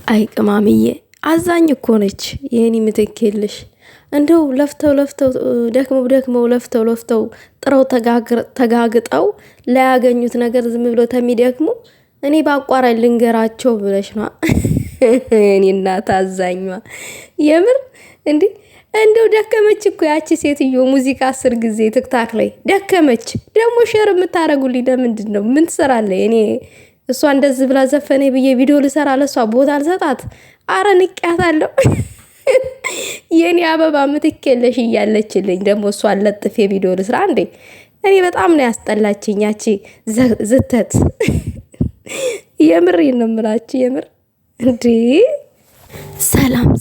አይ ቅማምዬ አዛኝ እኮ ነች የኔ ምትክልሽ። እንደው ለፍተው ለፍተው ጥረው ተጋግጠው ላያገኙት ነገር ዝም ብሎ ተሚደክሙ እኔ ባቋራጭ ልንገራቸው ብለሽ ነው። እኔ እናት አዛኟ የምር እንዴ! እንደው ደከመች እኮ ያቺ ሴትዮ ሙዚቃ 10 ጊዜ ትክታክ ላይ ደከመች። ደግሞ ሼር የምታረጉልኝ ለምንድን ነው? ምን ትሰራለች? እኔ እሷ እንደዚህ ብላ ዘፈኔ ብዬ ቪዲዮ ልሰራ ለሷ ቦታ አልሰጣት። አረ ንቅያታለሁ። የኔ አበባ ምትኬለሽ እያለችልኝ ደግሞ እሷ ለጥፌ ቪዲዮ ልስራ እንዴ? እኔ በጣም ነው ያስጠላችኝ ያቺ ዝተት። የምር ነው የምላችሁ የምር እንዴ።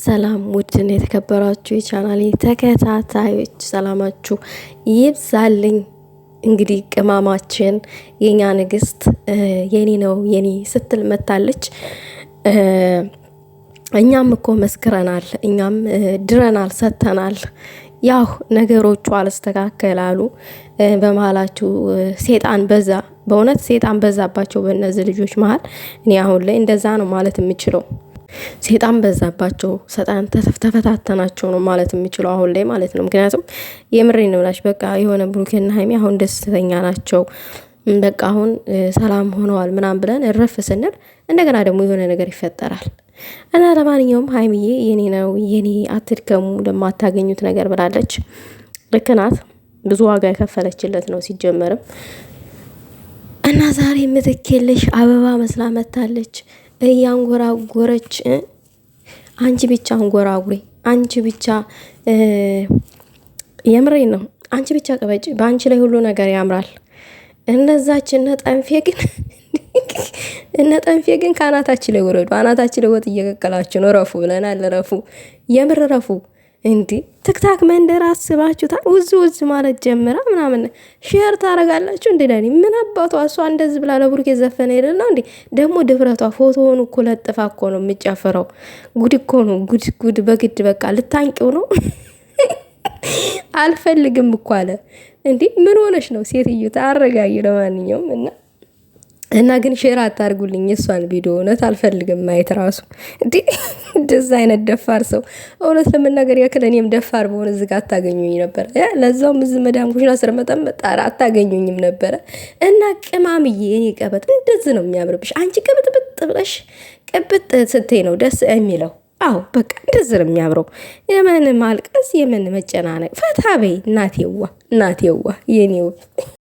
ሰላም ውድን የተከበራችሁ የቻናሌ ተከታታዮች ሰላማችሁ ይብዛልኝ። እንግዲህ ቅማማችን የኛ ንግስት የኔ ነው የኔ ስትል መታለች። እኛም እኮ መስክረናል፣ እኛም ድረናል፣ ሰተናል። ያው ነገሮቹ አልስተካከላሉ። በመሃላችሁ ሴጣን በዛ፣ በእውነት ሴጣን በዛባቸው በእነዚህ ልጆች መሃል። እኔ አሁን ላይ እንደዛ ነው ማለት የምችለው። ሴጣን በዛባቸው፣ ሰጣን ተፈታተናቸው ነው ማለት የምችለው አሁን ላይ ማለት ነው። ምክንያቱም የምሬን ነው ብላሽ በቃ የሆነ ብሩኬና ሀይሚ አሁን ደስተኛ ናቸው፣ በቃ አሁን ሰላም ሆነዋል ምናምን ብለን እረፍ ስንል እንደገና ደግሞ የሆነ ነገር ይፈጠራል። እና ለማንኛውም ሀይሚዬ የኔ ነው የኔ አትድከሙ ለማታገኙት ነገር ብላለች። ልክ ናት። ብዙ ዋጋ የከፈለችለት ነው ሲጀመርም። እና ዛሬ የምትኬልሽ አበባ መስላ መታለች እያንጎራጎረች። አንቺ ብቻ አንጎራጉሬ፣ አንቺ ብቻ የምሬን ነው፣ አንቺ ብቻ ቀበጭ፣ በአንቺ ላይ ሁሉ ነገር ያምራል። እነዛች እነ ጠንፌ ግን ከአናታችን ላይ ወረዱ። አናታችን ላይ ወጥ እየቀቀላችሁ ነው። ረፉ ብለናል። ረፉ፣ የምር ረፉ። እንዲህ ትክታክ መንደር አስባችሁታል? ውዝ ማለት ጀምራ ምናምን ሼር ታረጋላችሁ። እንዴ ለኔ ምን አባቷ እሷ እንደዚህ ብላ ለብሩክ የዘፈነ ይደልና እንዴ ደግሞ ድፍረቷ ፎቶውን እኮ ለጥፋ እኮ ነው የምጨፍረው። ጉድ እኮ ነው ጉድ። በግድ በቃ ልታንቂው ነው። አልፈልግም እኮ አለ። እንዴ ምን ሆነሽ ነው ሴትዮ? ታረጋዩ። ለማንኛውም እና ግን ሼር አታርጉልኝ የሷን ቪዲዮ። እውነት አልፈልግም ማየት ራሱ። እንዴ እንደዛ አይነት ደፋር ሰው እውነት ለመናገር ያክል እኔም ደፋር በሆነ እዚህ ጋር አታገኙኝ ነበር። ለዛውም እዚህ መዳም ኩሽና ስር መጠመጣራ አታገኙኝም ነበረ። እና ቅማምዬ እኔ ቀበጥ እንደዚህ ነው የሚያምርብሽ። አንቺ ቅብጥብጥ ብለሽ ቅብጥ ስትይ ነው ደስ የሚለው። አዎ በቃ እንደዚህ ነው የሚያምረው። የምን ማልቀስ የምን መጨናነቅ። ፈታ በይ እናቴዋ የኔው